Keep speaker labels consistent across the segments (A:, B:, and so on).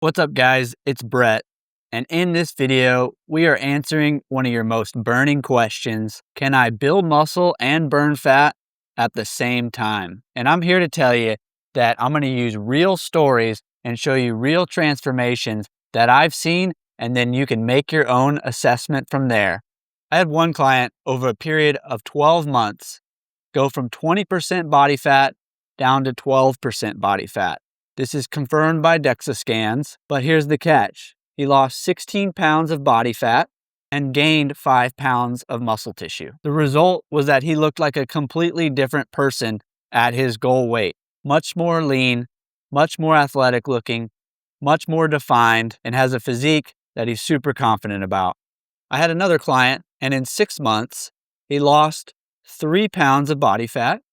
A: What's up, guys? It's Brett, and in this video, we are answering one of your most burning questions. Can I build muscle and burn fat at the same time? And I'm here to tell you that I'm going to use real stories and show you real transformations that I've seen, and then you can make your own assessment from there. I had one client over a period of 12 months go from 20% body fat down to 12% body fat. This is confirmed by DEXA scans, but here's the catch. He lost 16 pounds of body fat and gained 5 pounds of muscle tissue. The result was that he looked like a completely different person at his goal weight. Much more lean, much more athletic looking, much more defined, and has a physique that he's super confident about. I had another client, and in 6 months, he lost 3 pounds of body fat,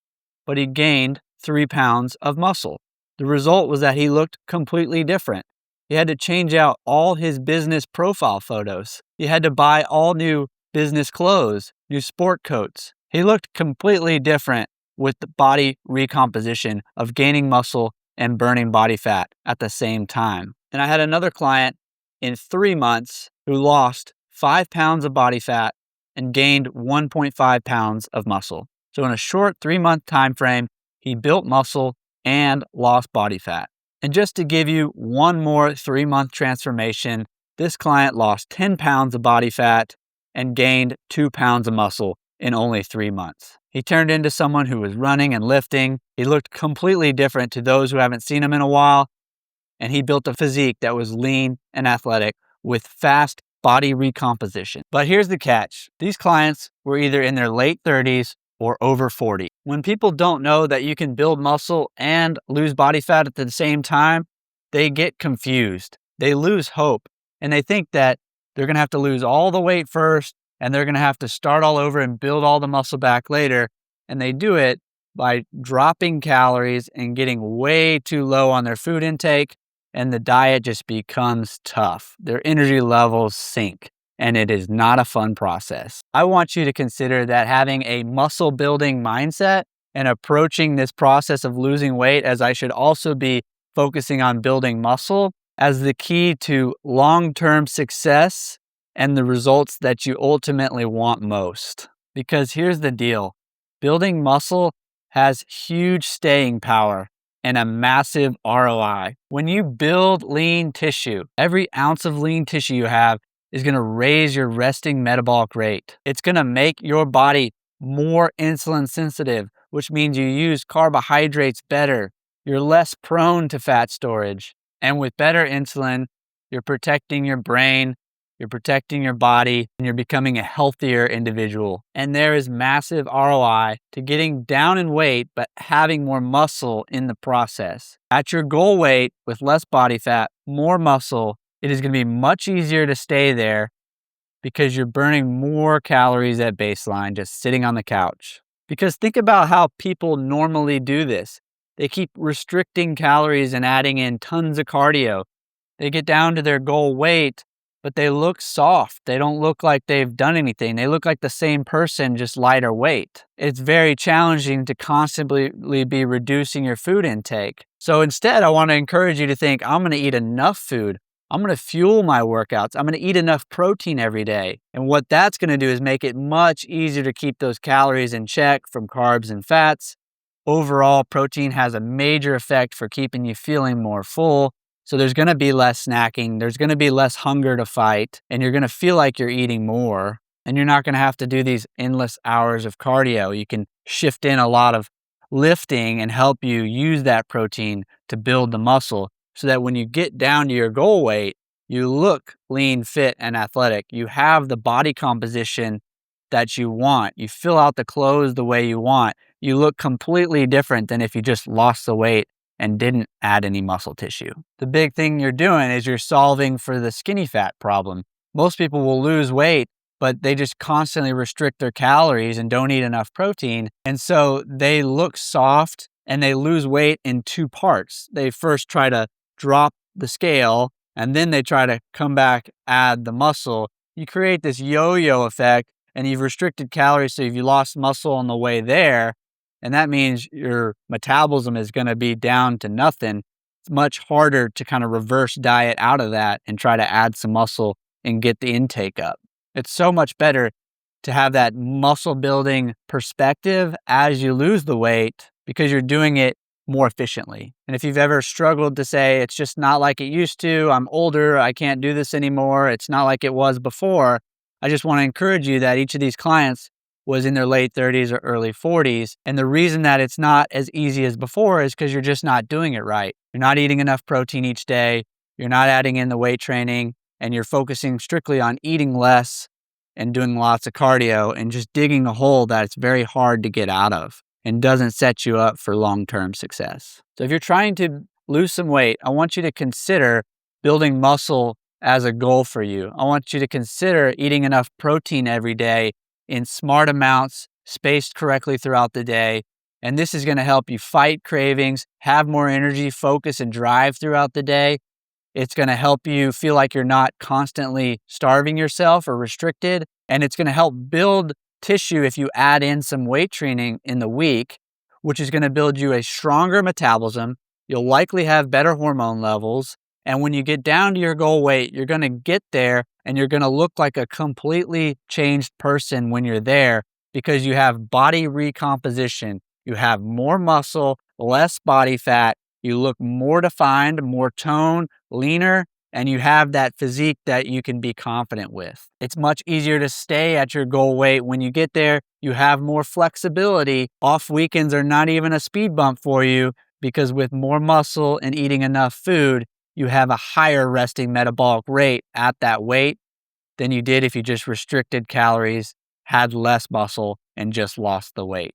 A: but he gained 3 pounds of muscle. The result was that he looked completely different. He had to change out all his business profile photos. He had to buy all new business clothes, new sport coats. He looked completely different with the body recomposition of gaining muscle and burning body fat at the same time. And I had another client in 3 months who lost 5 pounds of body fat and gained 1.5 pounds of muscle. So in a short 3-month time frame, he built muscle and lost body fat. And just to give you one more 3-month transformation, this client lost 10 pounds of body fat and gained 2 pounds of muscle in only 3 months. He turned into someone who was running and lifting. He looked completely different to those who haven't seen him in a while. And he built a physique that was lean and athletic with fast body recomposition. But here's the catch. These clients were either in their late 30s or over 40. When people don't know that you can build muscle and lose body fat at the same time, they get confused. They lose hope, and they think that they're going to have to lose all the weight first, and they're going to have to start all over and build all the muscle back later. And they do it by dropping calories and getting way too low on their food intake, and the diet just becomes tough. Their energy levels sink, and it is not a fun process. I want you to consider that having a muscle building mindset and approaching this process of losing weight as I should also be focusing on building muscle as the key to long-term success and the results that you ultimately want most. Because here's the deal, building muscle has huge staying power and a massive ROI. When you build lean tissue, every ounce of lean tissue you have is going to raise your resting metabolic rate. It's going to make your body more insulin sensitive, which means you use carbohydrates better. You're less prone to fat storage. And with better insulin, you're protecting your brain, you're protecting your body, and you're becoming a healthier individual. And there is massive ROI to getting down in weight, but having more muscle in the process. At your goal weight with less body fat, more muscle, it is going to be much easier to stay there because you're burning more calories at baseline just sitting on the couch. Because think about how people normally do this. They keep restricting calories and adding in tons of cardio. They get down to their goal weight, but they look soft. They don't look like they've done anything. They look like the same person, just lighter weight. It's very challenging to constantly be reducing your food intake. So instead, I want to encourage you to think, I'm going to eat enough food. I'm going to fuel my workouts. I'm going to eat enough protein every day. And what that's going to do is make it much easier to keep those calories in check from carbs and fats. Overall, protein has a major effect for keeping you feeling more full. So there's going to be less snacking. There's going to be less hunger to fight. And you're going to feel like you're eating more. And you're not going to have to do these endless hours of cardio. You can shift in a lot of lifting and help you use that protein to build the muscle, so that when you get down to your goal weight, you look lean, fit, and athletic. You have the body composition that you want. You fill out the clothes the way you want. You look completely different than if you just lost the weight and didn't add any muscle tissue. The big thing you're doing is you're solving for the skinny fat problem. Most people will lose weight, but they just constantly restrict their calories and don't eat enough protein. And so they look soft and they lose weight in 2 parts. They first try to drop the scale, and then they try to come back, add the muscle. You create this yo-yo effect, and you've restricted calories, so you lost muscle on the way there, and that means your metabolism is going to be down to nothing. it's much harder to kind of reverse diet out of that and try to add some muscle and get the intake up. It's so much better to have that muscle building perspective as you lose the weight because you're doing it more efficiently. And if you've ever struggled to say, it's just not like it used to, I'm older, I can't do this anymore, it's not like it was before, I just want to encourage you that each of these clients was in their late 30s or early 40s. And the reason that it's not as easy as before is because you're just not doing it right. You're not eating enough protein each day, you're not adding in the weight training, and you're focusing strictly on eating less and doing lots of cardio and just digging a hole that it's very hard to get out of and doesn't set you up for long-term success. So if you're trying to lose some weight, I want you to consider building muscle as a goal for you. I want you to consider eating enough protein every day in smart amounts, spaced correctly throughout the day. And this is going to help you fight cravings, have more energy, focus, and drive throughout the day. It's going to help you feel like you're not constantly starving yourself or restricted. And it's going to help build tissue if you add in some weight training in the week, which is going to build you a stronger metabolism. You'll likely have better hormone levels. And when you get down to your goal weight, you're going to get there and you're going to look like a completely changed person when you're there because you have body recomposition. You have more muscle, less body fat. You look more defined, more toned, leaner, and you have that physique that you can be confident with. It's much easier to stay at your goal weight when you get there. You have more flexibility. Off weekends are not even a speed bump for you because with more muscle and eating enough food, you have a higher resting metabolic rate at that weight than you did if you just restricted calories, had less muscle, and just lost the weight.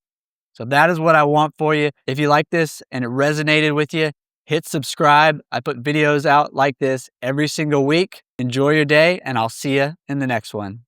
A: So that is what I want for you. If you like this and it resonated with you, hit subscribe. I put videos out like this every single week. Enjoy your day, and I'll see you in the next one.